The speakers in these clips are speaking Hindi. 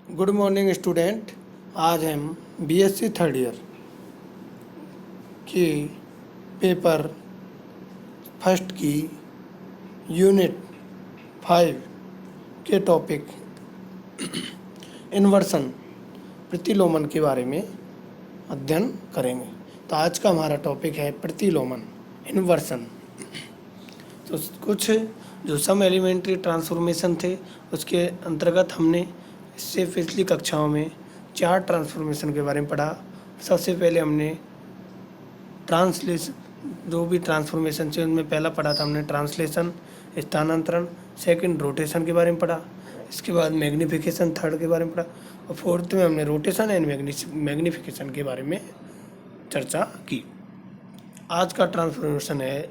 Good morning student. आज हम बीएससी थर्ड ईयर की पेपर फर्स्ट की यूनिट 5 के टॉपिक इन्वर्सन प्रतिलोमन के बारे में अध्ययन करेंगे। तो आज का हमारा टॉपिक है प्रतिलोमन इन्वर्सन। तो कुछ जो सम एलिमेंट्री ट्रांसफॉर्मेशन थे उसके अंतर्गत हमने इससे पिछली कक्षाओं में 4 ट्रांसफॉर्मेशन के बारे में पढ़ा। सबसे पहले हमने ट्रांसलेशन, जो भी ट्रांसफॉर्मेशन थे उनमें पहला पढ़ा था हमने ट्रांसलेशन, स्थानांतरण। सेकंड रोटेशन के बारे में पढ़ा। इसके बाद मैग्नीफिकेशन थर्ड के बारे में पढ़ा। और फोर्थ में हमने रोटेशन एंड मैग्नीफिकेशन के बारे में चर्चा की। आज का ट्रांसफॉर्मेशन है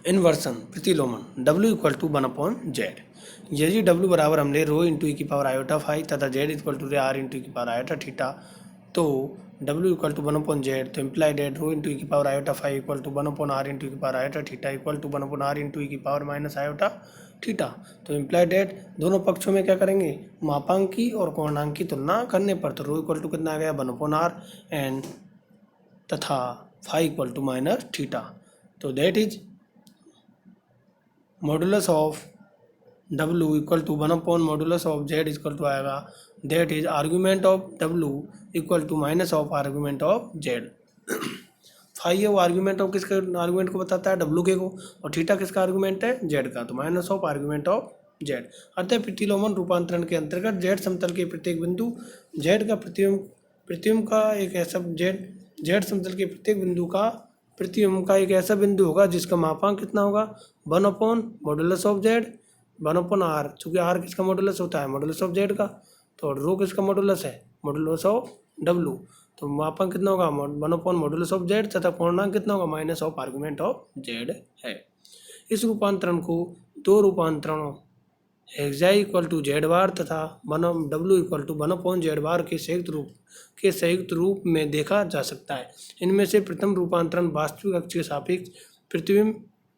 इन्वर्सन प्रतिलोमन W=1/z। यदि W बराबर हमने रो इंटू ई की पावर आयोटा फाई तथा Z equal r into e की पावर आयोटा थीटा, तो W=1/z, तो imply that rho into e की power iota phi =1/r into e की power iota theta =1/r into e की पावर माइनस आयोटा थीटा। तो इम्प्लाई डेट दोनों पक्षों में क्या करेंगे, मापांकी और कोणांक की तुलना करने पर, तो रो इक्वल टू कितना आ गया 1/r एंड तथा phi equal to minus theta. तो that is modulus of W equal to 1 modulus of Z equal to आएगा, that is argument of W equal to minus of argument of Z। Phi है वो आर्ग्यूमेंट ऑफ किसका, आर्ग्यूमेंट को बताता है W के को, और थीटा किसका आर्ग्यूमेंट है Z का, तो minus of argument of Z। अतः प्रतिलोमन रूपांतरण के अंतर्गत Z समतल के प्रत्येक बिंदु Z का प्रतिबिंब का एक ऐसा Z समतल के प्रत्येक बिंदु का प्रतिबिंब का एक ऐसा बिंदु होगा जिसका मापांक कितना होगा 1 मॉडुलस ऑफ Z 1/r, चूँकि r किसका मॉडुलस होता है, मॉडुलस ऑफ Z का, तो रो किसका मॉडुलस है, मॉडुलस ऑफ W। तो मापांक कितना होगा 1 मॉडुलस ऑफ Z तथा पूर्णांक कितना होगा minus of argument of Z है। इस रूपांतरण को दो रूपांतरणों xi इक्वल टू Z बार तथा W इक्वल टू 1/Z बार के संयुक्त रूप में देखा जा सकता है। इनमें से प्रथम रूपांतरण वास्तविक अक्ष के सापेक्ष प्रतिबिंब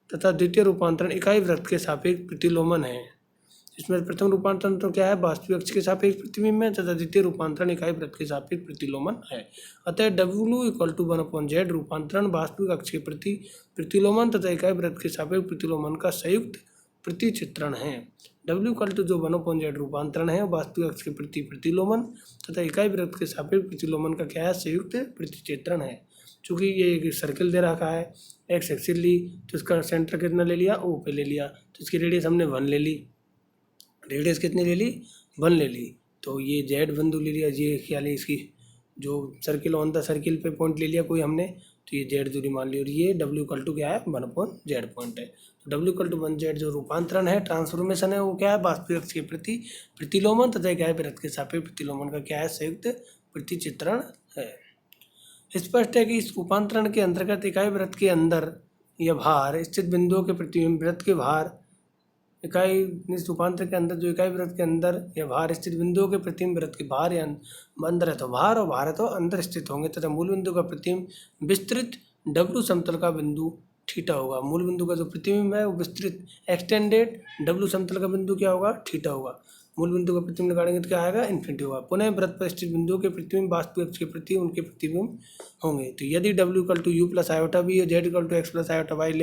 तथा द्वितीय रूपांतरण इकाई वृत्त के सापेक्ष प्रतिलोमन है। इसमें प्रथम रूपांतरण तो क्या है, वास्तविक अक्ष के सापेक्ष प्रतिबिंब है तथा द्वितीय रूपांतरण इकाई वृत्त के सापेक्ष प्रतिलोमन है। अतः W इक्वल टू 1/Z रूपांतरण वास्तविक अक्ष के प्रति प्रतिलोमन तथा इकाई वृत्त के सापेक्ष प्रतिलोमन का संयुक्त प्रतिचित्रण है। W इक्वल टू जो 1/Z रूपांतरण है वास्तविक अक्ष के प्रति प्रतिलोमन तथा इकाई वृत्त के सापेक्ष प्रतिलोमन का क्या है, संयुक्त प्रतिचित्रण है। चूँकि ये एक सर्किल दे रखा है, एक्स एक्सिस ली, तो इसका सेंटर कितना ले लिया, O पे ले लिया, तो इसकी रेडियस हमने 1 ले ली, रेडियस कितनी ले ली 1 ले ली, तो ये Z बिंदु ले लिया, ये क्या ली इसकी जो सर्किल ऑन द सर्किल पे पॉइंट ले लिया कोई हमने, तो ये Z दूरी मान ली, और ये W इक्वल टू क्या है 1/Z पॉइंट है। तो W इक्वल टू 1/Z जो रूपांतरण है, ट्रांसफॉर्मेशन है, वो क्या है वास्तविक अक्ष के प्रति प्रतिलोमन तथा इकाई वृत्त के सापेक्ष प्रतिलोमन का क्या है, संयुक्त प्रतिचित्रण है। स्पष्ट है कि इस रूपांतरण के अंतर्गत इकाई वृत्त के अंदर या बाहर स्थित बिंदुओं के प्रतिबिंब वृत्त के बाहर इस रूपांतर के अंदर जो इकाई वृत्त के अंदर या बाहर स्थित बिंदुओं के प्रतिबिंब वृत्त के बाहर या अंदर है तो बाहर और बाहर है तो अंदर स्थित होंगे तथा मूल बिंदु का प्रतिबिंब विस्तृत W समतल का बिंदु थीटा होगा। मूल बिंदु का जो प्रतिबिंब है वो विस्तृत एक्सटेंडेड W समतल का बिंदु क्या होगा, थीटा होगा। मूल बिंदु का प्रतिबिंब लगाएंगे तो क्या आएगा, इन्फिनिटी होगा। पुनः वृत्त पर स्थित बिंदुओं के प्रतिबिंब वास्तविक अक्ष के प्रति उनके प्रतिबिंब होंगे। तो यदि W equal to U plus iota B और Z equal to X plus iota Y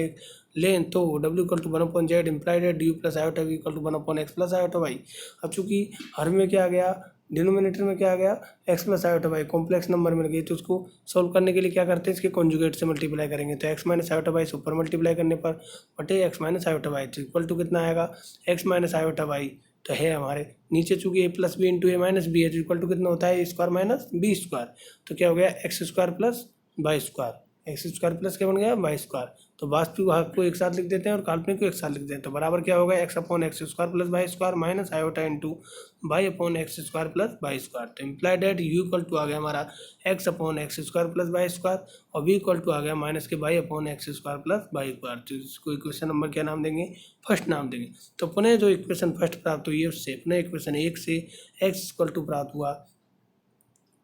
लें तो W equal to 1/Z implied है U plus iota V equal to 1/X plus iota Y। अब चूँकि हर में क्या आ गया, डिनोमिनेटर में क्या आ गया, x plus iota y, complex number मिल गई, तो उसको सॉल्व करने के लिए क्या करते हैं, इसके कॉन्जुगेट से मल्टीप्लाई करेंगे, तो x माइनस आयोटा वाई से ऊपर मल्टीप्लाई करने पर बटे x माइनस आयोटा वाई, तो इक्वल टू कितना आएगा x माइनस आयोटा वाई, तो है हमारे नीचे चूँकि a plus B into A minus B है, तो इक्वल टू कितना होता है a² माइनस b², तो क्या हो गया x² plus y², x² plus क्या बन गया y²। तो वास्तविक भाग को एक साथ लिख देते हैं और काल्पनिक को एक साथ लिख देते हैं, तो बराबर क्या होगा x/x² plus y² minus iota into y/x² plus y²। तो imply that u equal to आ गया हमारा x/x² प्लस y² और v इक्वल टू आ गया माइनस के y/x² प्लस y²। तो इसको इक्वेशन नंबर क्या नाम देंगे, फर्स्ट नाम देंगे। तो पुनः जो इक्वेशन फर्स्ट प्राप्त हुई है उससे पुनः इक्वेशन 1 से x इक्वल टू प्राप्त हुआ।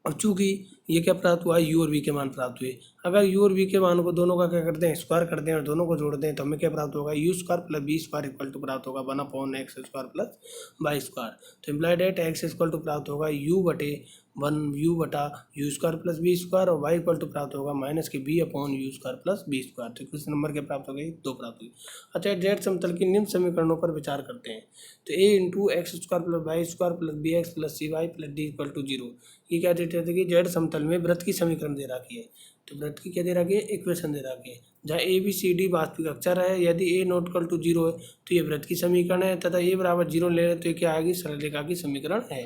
और चूँकि ये क्या प्राप्त हुआ, यू और वी के मान प्राप्त हुए। अगर यू और वी के मान को दोनों का क्या करते हैं, स्क्वायर करते हैं और दोनों को जोड़ते हैं तो हमें क्या प्राप्त होगा, U square plus B square equal to प्राप्त होगा 1/x² प्लस वाई स्क्वायर। तो implied at X equal to प्राप्त होगा यू बटे 1u/u² प्लस बी स्क्वायर और वाई इक्वल टू प्राप्त होगा -b/u² प्लस बी स्क्वायर। तो क्वेश्चन नंबर क्या प्राप्त हो गई, 2 प्राप्त हुई। अच्छा, जेड समतल की निम्न समीकरणों पर विचार करते हैं। तो a into x² plus Y square plus B X plus C Y plus D equal to 0, ये क्या दे रखी है, जेड समतल में वृत्त की समीकरण दे रखी है। तो वृत्त की क्या दे रखी है, इक्वेशन दे रखी है, जहाँ ए बी सी डी वास्तविक अक्षर है। यदि a नॉट इक्वल टू 0 है तो ये वृत्त की समीकरण है, तथा a बराबर 0 ले तो ये क्या आएगी, सरल रेखा की समीकरण है।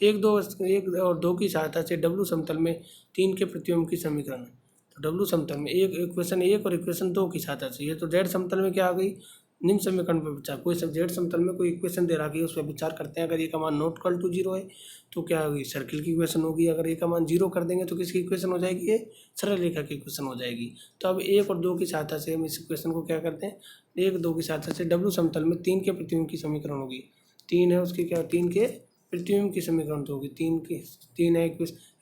एक और दो की सहायता से डब्ल्यू समतल में 3 के प्रतिबिंब की समीकरण है। तो डब्ल्यू समतल में एक इक्वेशन 1 और इक्वेशन 2 की सहायता से, ये तो जेड समतल में क्या आ गई, निम्न समीकरण पर विचार। कोई सब जेड समतल में कोई इक्वेशन दे रखी है, उस पर विचार करते हैं। अगर ये का मान नॉट इक्वल टू 0 है तो क्या होगी, सर्किल की इक्वेशन होगी। अगर ये का मान 0 कर देंगे तो किसकी इक्वेशन हो जाएगी, ये सरल रेखा की इक्वेशन हो जाएगी। तो अब 1 और 2 की सहायता से हम इस इक्वेशन को क्या करते हैं, 1 2 की सहायता से डब्ल्यू समतल में 3 के प्रतिबिंब की समीकरण होगी। 3 है उसकी क्या, 3 के प्रतिबिंब की समीकरण तो होगी, 3 है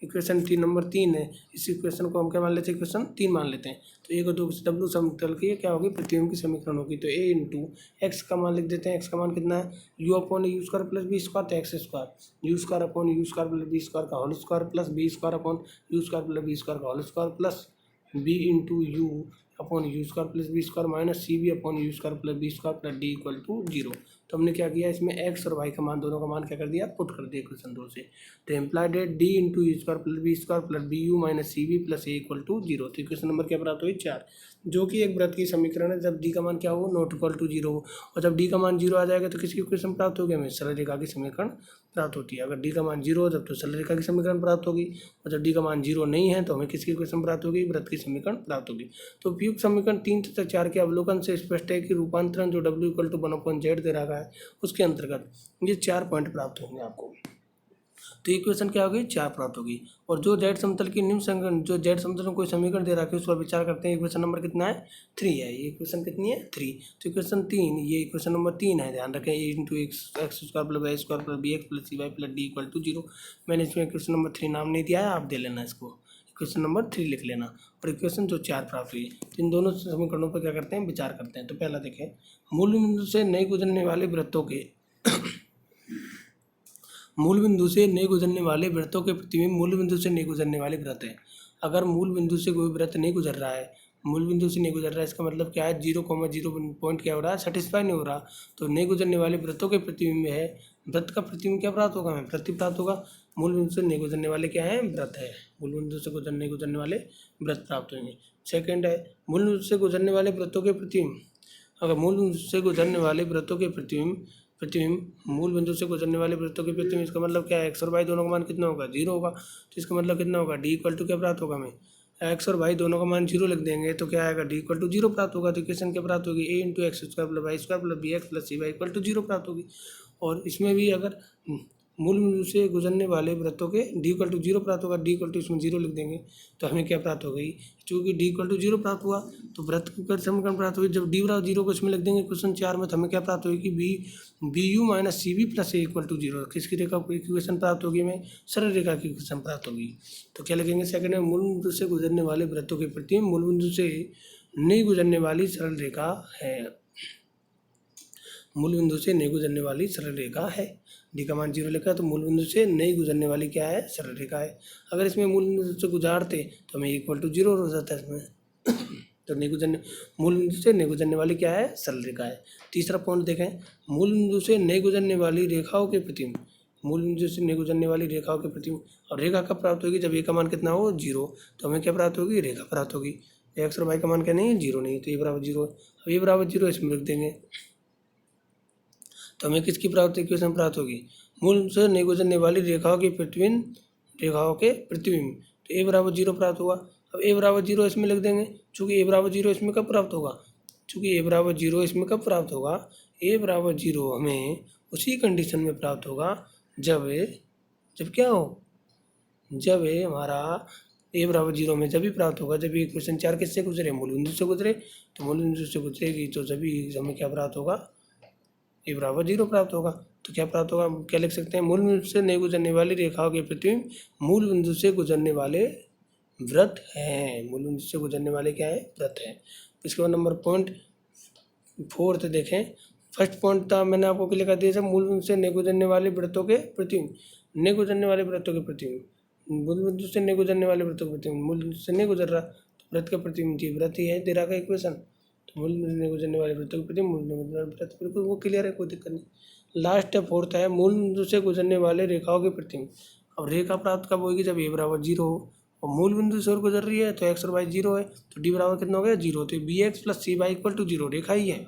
इक्वेशन 3 नंबर 3 है। इस इक्वेशन को हम क्या मान लेते हैं, इक्वेशन 3 मान लेते हैं। तो 1 और 2 डब्ल्यू समतल की क्या होगी, प्रतिबिंब की समीकरण होगी। तो a इंटू एक्स का मान लिख देते हैं, एक्स का मान कितना है, u/u² प्लस बी स्क्वायर, तो x square u/u² plus B square का whole square plus b/u² plus B square का whole square plus b into u/u² plus B square minus cb/u² plus B square plus d equal to 0। तो हमने क्या किया, इसमें x और y का मान, दोनों का मान क्या कर दिया, पुट कर दिया इक्वेशन 2 से। तो इम्प्लाइड है d into u square plus B square plus B U minus C B plus A equal to 0। तो इक्वेशन नंबर क्या प्राप्त हुई, 4, जो कि एक वृत्त की समीकरण है जब d का मान क्या हो, नॉट इक्वल टू 0 हो। और जब d का मान 0 आ जाएगा तो किसकी इक्वेशन प्राप्त होगी, हमें सरल रेखा की समीकरण प्राप्त होती है। अगर d का मान 0 हो तब तो सरल रेखा की समीकरण प्राप्त होगी, और जब d का मान 0 नहीं है तो हमें किसकी इक्वेशन प्राप्त होगी, वृत्त की समीकरण प्राप्त होगी। तो उपयुक्त समीकरण 3 तथा 4 के अवलोकन से स्पष्ट है कि रूपांतरण जो w इक्वल टू 1/z दे रखा है उसके अंतर्गत ये 4 पॉइंट प्राप्त होंगे आपको। तो इक्वेशन क्या होगी, 4 प्राप्त होगी। और जो जेड समतल की निम्न समीकरण, जो जेड समतल में कोई समीकरण दे रखा है उस पर विचार करते हैं। इक्वेशन नंबर कितना है, 3 है। ये इक्वेशन कितनी है, 3। तो इक्वेशन 3, ये इक्वेशन नंबर 3 है, ध्यान रखें। a into x² plus Y square plus B X plus C Y plus D equal to 0। मैंने इसमें इक्वेशन नंबर 3 नाम नहीं दिया है, आप दे लेना इसको, इक्वेशन नंबर 3 लिख लेना। और इक्वेशन जो 4 प्राप्त हुई, इन दोनों समीकरणों पर क्या करते हैं, विचार करते हैं। तो पहला देखें, मूल बिंदु से नहीं गुजरने वाले वृत्तों के मूल बिंदु से नहीं गुजरने वाले वृत्तों के प्रतिबिंब मूल बिंदु से नहीं गुजरने वाले वृत्त है। अगर मूल बिंदु से कोई वृत्त नहीं गुजर रहा है, मूल बिंदु से नहीं गुजर रहा है, इसका मतलब क्या है, 0,0 पॉइंट क्या हो रहा है, सेटिस्फाई नहीं हो रहा। तो नहीं गुजरने वाले वृत्तों के प्रतिबिंब है, वृत्त का प्रतिबिंब क्या प्राप्त होगा, हमें वृत्त प्राप्त होगा। मूल बिंदु से नहीं गुजरने वाले क्या है, वृत्त है। मूल बिंदु से गुजरने वाले वृत्त प्राप्त होंगे। सेकेंड है, मूल बिंदु से गुजरने वाले वृत्तों के प्रतिबिंब, अगर मूल बिंदु से गुजरने वाले वृत्तों के प्रतिबिंब मूल बिंदु से गुजरने वाले वृत्तों के प्रतिबिंब, इसका मतलब क्या है, एक्स और वाई दोनों का मान कितना होगा, 0 होगा। तो इसका मतलब कितना होगा, डी इक्वल टू क्या प्राप्त होगा, हमें एक्स और वाई दोनों का मान 0 लिख देंगे तो क्या आएगा, डी इक्वल टू 0 प्राप्त होगा। तो इक्वेशन क्या प्राप्त होगी, a into X square plus Y square plus B X plus C Y equal to 0 प्राप्त होगी। और इसमें भी अगर मूल बिंदु से गुजरने वाले वृत्तों के डी इक्वल टू 0 प्राप्त होगा, डी इक्वल टू इसमें 0 लिख देंगे तो हमें क्या प्राप्त हो गई, चूँकि डी इक्वल टू 0 प्राप्त हुआ तो वृत्त की समीकरण प्राप्त हुई। जब डी बराबर 0 को इसमें लिख देंगे क्वेश्चन 4 में, तो हमें क्या प्राप्त होगी कि B U minus C B plus A equal to 0। किसकी रेखा की इक्वेशन प्राप्त होगी, हमें सरल रेखा की इक्वेशन प्राप्त होगी। तो क्या लिखेंगे, सेकंड में मूल बिंदु से गुजरने वाले वृत्तों के प्रतिबिंब मूल बिंदु से नहीं गुजरने वाली सरल रेखा है। मूल बिंदु से नहीं गुजरने वाली सरल रेखा है। डी का मान 0 लिखा तो मूल बिंदु से नहीं गुजरने वाली क्या है, सरल रेखा है। अगर इसमें मूल बिंदु से गुजारते तो हमें इक्वल टू 0 हो जाता है इसमें। तो नहीं गुजरने, मूल बिंदु से नहीं गुजरने वाली क्या है, सरल रेखा है। तीसरा पॉइंट देखें, मूल बिंदु से नहीं गुजरने वाली रेखाओं के प्रतिबिंब मूल बिंदु से नहीं गुजरने वाली रेखाओं के प्रतिबिंब, और रेखा कब प्राप्त होगी, जब ए का मान कितना हो, 0। तो हमें क्या प्राप्त होगी, रेखा प्राप्त होगी। एक्स और वाई का मान क्या नहीं है, 0 नहीं, तो ए बराबर 0। अब ए बराबर 0 इसमें लिख देंगे तो हमें किसकी प्राप्त इक्वेशन प्राप्त होगी, मूल से नहीं गुजरने वाली रेखाओं के प्रतिबिंब तो ए बराबर 0 प्राप्त हुआ। अब ए बराबर 0 इसमें लिख देंगे, चूँकि ए बराबर 0 इसमें कब प्राप्त होगा, चूँकि ए बराबर 0 इसमें कब प्राप्त होगा, ए बराबर 0 हमें उसी कंडीशन में प्राप्त होगा जब क्या हो, जब हमारा ए बराबर 0 में जब भी प्राप्त होगा जब ये इक्वेशन 4 किससे गुजरे, मूल बिंदु से गुजरे। तो मूल बिंदु से गुजरेगी तो जब भी हमें क्या प्राप्त होगा, ए बराबर 0 प्राप्त होगा। तो क्या प्राप्त होगा, क्या लिख सकते हैं, मूल बिंदु से नहीं गुजरने वाली रेखाओं के प्रतिबिंब मूल बिंदु से गुजरने वाले वृत्त हैं। मूल बिंदु से गुजरने वाले क्या है, वृत्त हैं। इसके बाद नंबर पॉइंट 4 देखें। फर्स्ट पॉइंट था मैंने आपको क्लियर कर दिया था, मूल बिंदु से नहीं गुजरने वाले वृत्तों के प्रतिबिंब, नहीं गुजरने वाले वृत्तों के प्रतिबिंब, मूल बिंदु से नहीं गुजरने वाले वृत्तों के प्रतिबिंब, मूल बिंदु से नहीं गुजर रहा तो वृत्त का प्रतिबिंब थी, वृत्त ही है दे रहा का इक्वेशन। तो मूल बिंदु से नहीं गुजरने वाले वृत्तों के प्रतिबिंब, मूल बिंदु से वृत्त, बिल्कुल वो क्लियर है, कोई दिक्कत नहीं। लास्ट है 4 है, मूल बिंदु से गुजरने वाले रेखाओं के प्रतिबिंब। अब रेखा प्राप्त कब होगी, जब ए बराबर 0 हो और मूल बिंदु से और गुजर रही है तो एक्स और वाई 0 है, तो डी बराबर कितना हो गया 0, तो B X plus C Y equal to 0 रेखा ही है।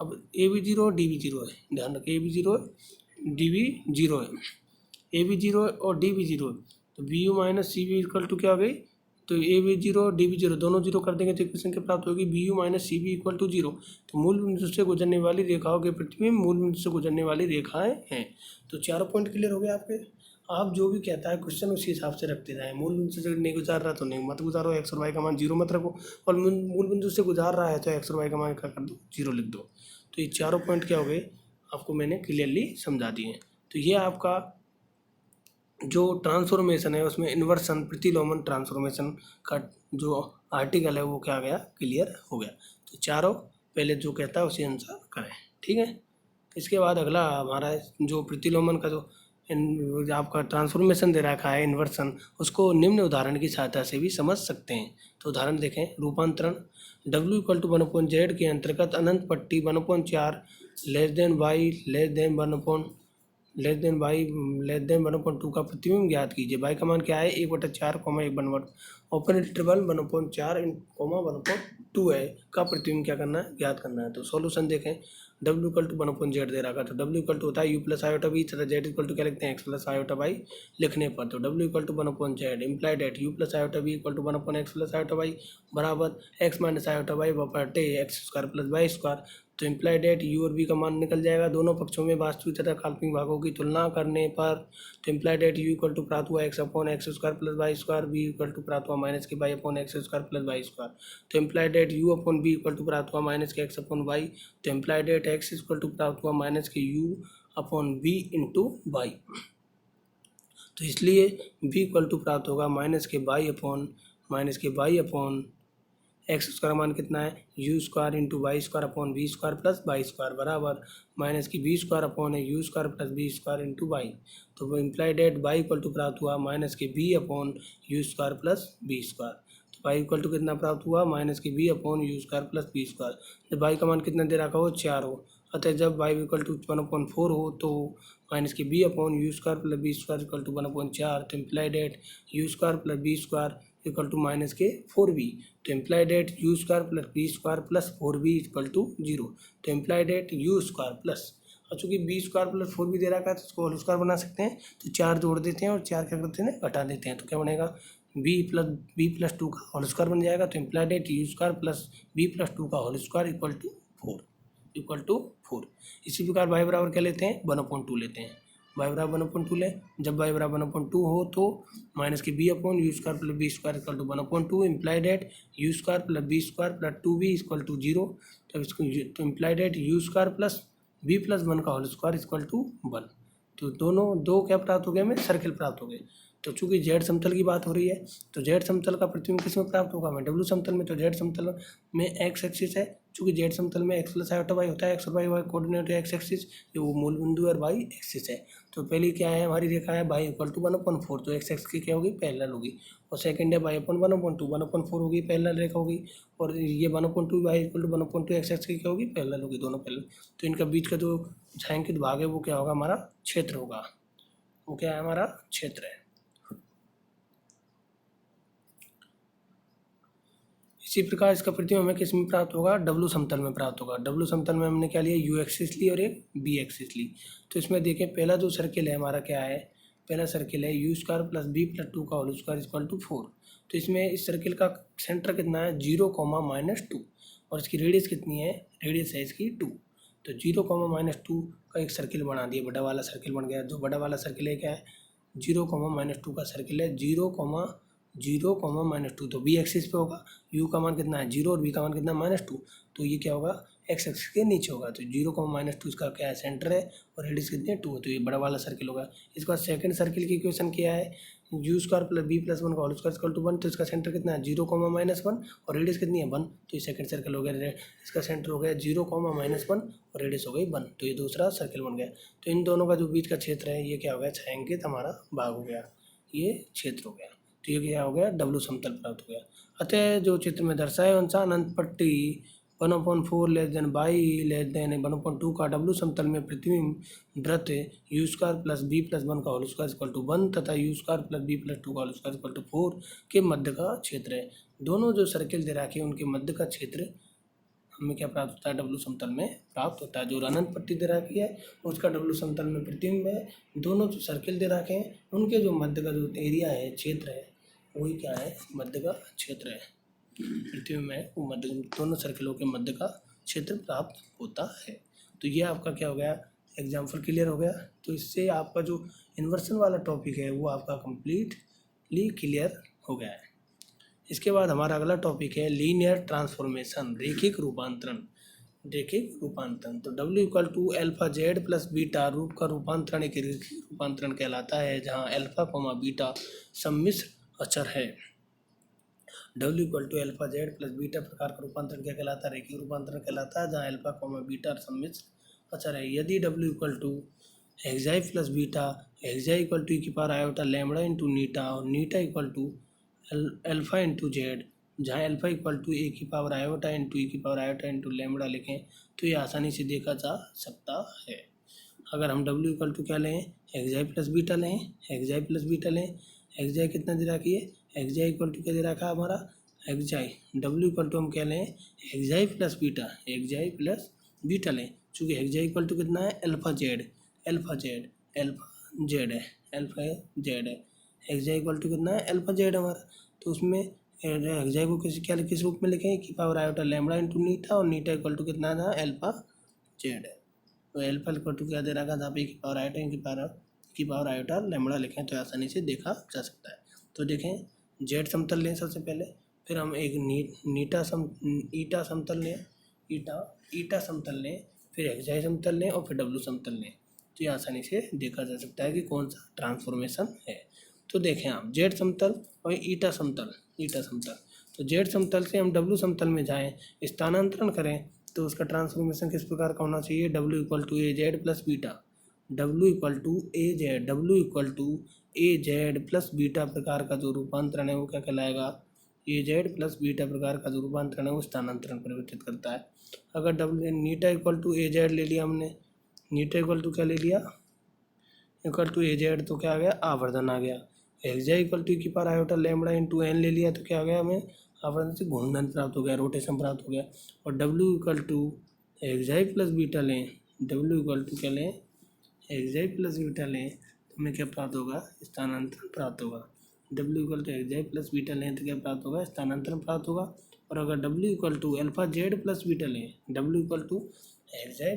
अब ए भी 0 डी भी 0 है, ध्यान रखें, ए भी 0 है डी भी 0 है, ए भी 0 है और डी भी 0 है, तो B U minus C B equal to क्या हो गई, तो ए भी 0 डी भी 0 दोनों 0 कर देंगे तो इक्वेशन क्या प्राप्त होगी, B U minus C B equal to 0। तो मूल बिंदु से गुजरने वाली रेखाओं के प्रतिबिंब मूल बिंदु से गुजरने वाली रेखाएं हैं। तो चारों पॉइंट क्लियर हो गए आपके। आप जो भी कहता है क्वेश्चन उसी हिसाब से रखते जाएं। मूल बिंदु से नहीं गुजार रहा तो नहीं मत गुजारो, एक्स और वाई का मान 0 मत रखो, और मूल बिंदु से गुजार रहा है तो एक्स और वाई का मान क्या कर दो 0 लिख दो। तो ये चारों पॉइंट क्या हो गए, आपको मैंने क्लियरली समझा दिए। तो ये आपका जो ट्रांसफॉर्मेशन है उसमें इन्वर्सन प्रतिलोमन ट्रांसफॉर्मेशन का जो आर्टिकल है वो क्या गया, क्लियर हो गया। तो चारों पहले जो कहता है उसी अनुसार करें, ठीक है। इसके बाद अगला हमारा जो प्रतिलोमन का जो आपका ट्रांसफॉर्मेशन दे रखा है इन्वर्सन, उसको निम्न उदाहरण की सहायता से भी समझ सकते हैं। तो उदाहरण देखें, रूपांतरण W इक्वल टू 1/z के अंतर्गत अनंत पट्टी 1/4 less than Y less than 1/2 का प्रतिबिंब ज्ञात कीजिए। बाई का मान क्या है, 1/4 1/1 ओपन इंटरवल 1/4 1/2 है का प्रतिबिंब क्या करना है, ज्ञात करना है। तो सॉल्यूशन देखें, W इक्वल टू 1/z दे रखा, तो W इक्वल टू होता है u प्लस आयोटा बी तथा z इक्वल टू क्या लिखते हैं x प्लस आयोटा बाई लिखने पर। तो W equal to 1/z implied at u plus iota B equal to 1/x plus iota बाई बराबर x माइनस आयोटा बाई बटे X square plus Y square. तो इम्प्लाइड एट u और b का मान निकल जाएगा। दोनों पक्षों में वास्तविक तथा काल्पनिक भागों की तुलना करने पर तो implied at u equal to प्राप्त हुआ x upon x square plus Y square, b equal to प्राप्त हुआ minus k y upon x square plus Y square. तो implied at u upon b equal to प्राप्त हुआ minus k x upon y. तो implied at x equal to प्राप्त हुआ minus k u upon b into Y. तो इसलिए b इक्वल टू प्राप्त होगा minus k y upon x square मान कितना है U square into Y square upon B square plus Y square बराबर माइनस की बी स्क्वायर अपॉन है U square plus B square into Y. तो वो implied at Y equal to प्राप्त हुआ माइनस के B upon U square plus B square. तो वाई इक्वल टू कितना प्राप्त हुआ, माइनस के B upon U square plus B square. जब वाई का मान कितना दे रखा हो 4 हो, अतः जब वाई इक्वल टू 1/4 हो तो माइनस के B upon U square plus B square equal to 1/4। तो implied at U square plus B square equal to minus के 4b। तो implied at U square plus B square plus 4b equal to 0। तो implied at U square plus, और चूँकि बी स्क्वायर प्लस 4b दे रखा है तो उसको होल स्क्वायर बना सकते हैं। तो 4 जोड़ देते हैं और 4 क्या करते हैं, घटा देते हैं। तो क्या बनेगा, b प्लस 2 का होल स्क्वायर बन जाएगा। तो implied at U square plus b+2 का होल स्क्वायर इक्वल टू 4। इसी प्रकार y बराबर क्या लेते हैं, 1/2 लेते हैं। y बराबर 1/2 ले, जब y बराबर 1/2 हो तो माइनस की b upon U square plus B square equal to 1/2 implied at U square plus B square plus 2b equal to 0। तो इसको तो implied at U square plus b+1 का होल स्क्वायर इक्वल टू 1। तो दोनों दो क्या प्राप्त हो गए, हमें सर्किल प्राप्त हो गए। तो चूंकि जेड समतल की बात हो रही है तो जेड समतल का प्रतिबिंब किस में प्राप्त होगा, हमें डब्ल्यू समतल में। तो जेड समतल में एक्स एक्सिस है, चूंकि जेड समतल में एक्स प्लस आयोटा वाई होता है, एक्स और वाई कोऑर्डिनेट है एक्स एक्सिस, जो वो मूल बिंदु और वाई एक्सिस है। तो पहली क्या है हमारी रेखा है वाई इक्वल टू 1/4, तो एक्स एक्स की क्या होगी, पैरेलल होगी। और सेकंड है वाई अपॉन 1/2, 1/4 होगी, पैरेलल रेखा होगी। और ये 1/2 Y equal to 1/2 X X की क्या होगी, पैरेलल होगी, दोनों पैरेलल। तो इनका बीच का जो छायांकित भाग है वो क्या होगा, हमारा क्षेत्र होगा। वो क्या है, हमारा क्षेत्र है। इसी प्रकार इसका प्रतिबिंब हमें किस में प्राप्त होगा, डब्ल्यू समतल में प्राप्त होगा। डब्ल्यू समतल में हमने क्या लिया, यू एक्सिस ली और एक बी एक्सिस ली। तो इसमें देखें पहला जो सर्किल है हमारा क्या है, पहला सर्किल है यू स्क्वायर प्लस b+2 का होल स्क्वायर इक्वल टू 4। तो इसमें इस सर्किल का सेंटर कितना है 0, -2 और इसकी रेडियस कितनी है, रेडियस है इसकी 2। तो 0, -2 का एक सर्किल बना दिया, बड़ा वाला सर्किल बन गया। जो बड़ा वाला सर्किल है क्या है 0, -2 का सर्किल है 0, -2। तो बी एक्सिस पे होगा, यू का मान कितना है 0 और बी का मान कितना है -2। तो ये क्या होगा, एक्स एक्सिस के नीचे होगा। तो 0, -2 इसका क्या है, सेंटर है, और रेडियस कितनी है, 2 है। तो ये बड़ा वाला सर्किल होगा। इसके बाद सेकंड सर्किल की इक्वेशन क्या है, u² + b + 1 का होल स्क्वायर इक्वल टू 1। तो इसका सेंटर कितना है, 0, -1, और रेडियस कितनी है, 1। तो ये सेकंड सर्किल हो गया। इसका सेंटर हो गया 0, -1 और रेडियस हो गई 1। तो ये दूसरा सर्किल बन गया। तो इन दोनों का जो बीच का क्षेत्र है ये क्या हो गया, छायांकित हमारा भाग हो गया, ये क्षेत्र हो गया। तो ये क्या हो गया, W समतल प्राप्त हो गया। अतः जो चित्र में दर्शाए अनुसार अनंत पट्टी 1/4 बाई 1/2 का W समतल में प्रतिबिंब वृत्त u² + b + 1 का होल स्क्वायर इक्वल टू 1 तथा u² + b + 2 का होल स्क्वायर इक्वल टू 4 के मध्य का क्षेत्र है। दोनों जो सर्किल दे रखे हैं उनके मध्य का क्षेत्र हमें क्या प्राप्त होता है, W समतल में प्राप्त होता है। जो अनंत पट्टी दे रखी है उसका W समतल में प्रतिबिंब है। दोनों जो सर्किल दे रखे हैं उनके जो मध्य का जो एरिया है, क्षेत्र है, वही क्या है, मध्य का क्षेत्र है। प्रतिबिंब में वो मध्य, दोनों सर्किलों के मध्य का क्षेत्र प्राप्त होता है। तो ये आपका क्या हो गया, एग्जाम्पल क्लियर हो गया। तो इससे आपका जो इन्वर्सन वाला टॉपिक है वो आपका कंप्लीटली क्लियर हो गया है। इसके बाद हमारा अगला टॉपिक है लीनियर ट्रांसफॉर्मेशन, रेखिक रूपांतरण। रेखिक रूपांतरण तो W = α/z + बीटा रूप का रूपांतरण एक रेखिक रूपांतरण कहलाता है, जहाँ अल्फा, बीटा सम्मिश्र अचर है। W = α/z + बीटा प्रकार का रूपांतरण क्या कहलाता है, रेखिक रूपांतरण कहलाता है, जहाँ अल्फा, बीटा सम्मिश्र अचर है। यदि W = xi + beta, xi = e⁴ lambda × नीटा और नीटा = अल्फा × z, जहाँ अल्फा = e⁴ लैम्बडा लिखें तो ये आसानी से देखा जा सकता है। अगर हम W = क्या लें, xi + बीटा लें, xi + बीटा लें, xi कितना दे रखी है, xi = क्या दे रखा है हमारा, xi। W = हम क्या लें, xi + बीटा, xi + बीटा लें, चूँकि xi = कितना है, अल्फा z है, xi = कितना है, अल्फा z हमारा। तो उसमें xi को किस रूप में लिखें, e⁴ लैम्बडा × नीटा, और नीटा = कितना था, अल्फा z है। तो अल्फा = क्या दे रखा था, आप e⁴ लैम्बडा लिखें तो आसानी से देखा जा सकता है। तो देखें, जेड समतल लें सबसे पहले, फिर हम एक ईटा समतल लें, ईटा समतल लें, फिर xi समतल लें, और फिर W समतल लें। तो ये आसानी से देखा जा सकता है कि कौन सा ट्रांसफॉर्मेशन है। तो देखें आप, जेड समतल और ईटा समतल। तो जेड समतल से हम W समतल में जाएं, स्थानांतरण करें, तो उसका ट्रांसफॉर्मेशन किस प्रकार का होना चाहिए, W = az + beta, W = az + beta प्रकार का जो रूपांतरण है वो क्या कहलाएगा, az + बीटा प्रकार का जो रूपांतरण है वो स्थानांतरण परिवर्तित करता है। अगर नीटा = az ले लिया हमने, नीटा = क्या ले लिया, az, तो क्या आ गया, आवर्धन आ गया। xi = e⁴ लैम्बडा × n ले लिया तो क्या आ गया, हमें आवर्धन से घूर्णन प्राप्त हो गया, रोटेशन प्राप्त हो गया। और W = xi + बीटा लें, W = क्या लें, xi + बीटा लें, तो हमें क्या प्राप्त होगा, स्थानांतरण प्राप्त होगा। W = xi + बीटा लें तो क्या प्राप्त होगा, स्थानांतरण प्राप्त होगा। और अगर W = α/z + बीटा लें, W = xi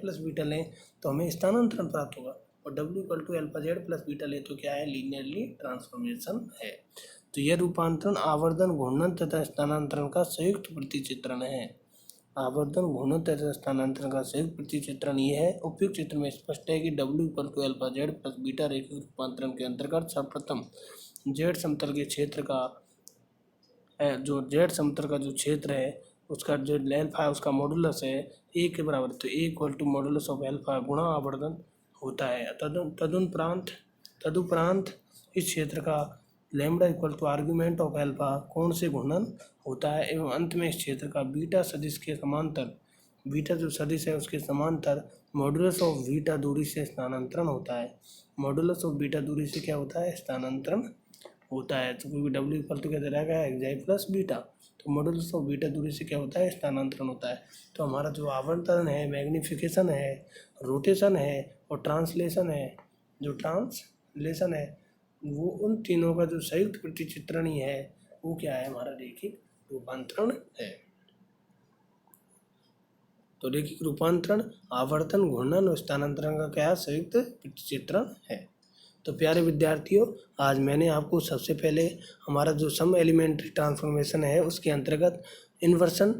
+ बीटा लें तो हमें स्थानांतरण प्राप्त होगा। और W = α/z + बीटा लें तो क्या है, लीनियरली ट्रांसफॉर्मेशन है। तो यह रूपांतरण आवर्धन, घूर्णन तथा स्थानांतरण का संयुक्त प्रतिचित्रण है। आवर्धन, घूर्णन तथा स्थानांतरण का संयुक्त प्रतिचित्रण ये है। उपयुक्त चित्र में स्पष्ट है कि W = α/z + बीटा रेखिक रूपांतरण के अंतर्गत सर्वप्रथम जेड समतल के क्षेत्र का जो जेड समतल का जो क्षेत्र है उसका जो अल्फा है उसका मॉडुलस है 1 के बराबर। तो A = मॉडुलस ऑफ अल्फा गुणा आवर्धन होता है। तदुपरांत इस क्षेत्र का लैम्बडा = आर्ग्यूमेंट ऑफ अल्फा कोण से घूर्णन होता है, एवं अंत में इस क्षेत्र का बीटा सदिश के समांतर, बीटा जो सदिश है उसके समांतर मॉडुलस ऑफ बीटा दूरी से स्थानांतरण होता है। मॉडुलस ऑफ बीटा दूरी से क्या होता है, स्थानांतरण होता है। तो क्योंकि W = क्या दे रहेगा, xi + बीटा, तो मॉडुलस ऑफ बीटा दूरी से क्या होता है, स्थानांतरण होता है। तो हमारा जो आवर्तन है, मैग्नीफिकेशन है, रोटेशन है और ट्रांसलेशन है, वो उन तीनों का जो संयुक्त प्रतिचित्रण ही है वो क्या है, हमारा रेखिक रूपांतरण है। तो रेखिक रूपांतरण आवर्तन, घूर्णन और स्थानांतरण का क्या संयुक्त प्रतिचित्रण है। तो प्यारे विद्यार्थियों, आज मैंने आपको सबसे पहले हमारा जो सम एलिमेंट्री ट्रांसफॉर्मेशन है उसके अंतर्गत इन्वर्सन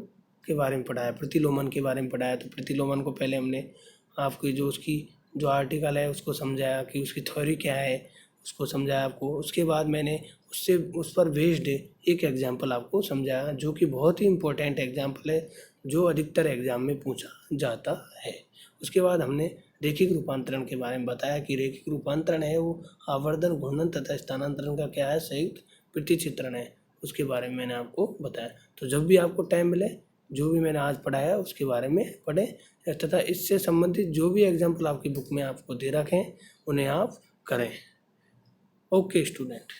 के बारे में पढ़ाया, प्रतिलोमन के बारे में पढ़ाया। तो प्रतिलोमन को पहले हमने आपकी जो उसकी जो आर्टिकल है उसको समझाया कि उसकी थ्योरी क्या है, उसको समझाया आपको। उसके बाद मैंने उससे उस पर बेस्ड एक एग्जाम्पल आपको समझाया, जो कि बहुत ही इम्पोर्टेंट एग्जाम्पल है, जो अधिकतर एग्जाम में पूछा जाता है। उसके बाद हमने रेखिक रूपांतरण के बारे में बताया कि रेखिक रूपांतरण है वो आवर्धन, घूर्णन तथा स्थानांतरण का क्या है, संयुक्त प्रतिचित्रण है। उसके बारे में मैंने आपको बताया। तो जब भी आपको टाइम मिले, जो भी मैंने आज पढ़ाया उसके बारे में पढ़ें, तथा इससे संबंधित जो भी एग्जाम्पल आपकी बुक में आपको दे रखे हैं उन्हें आप करें। Okay student.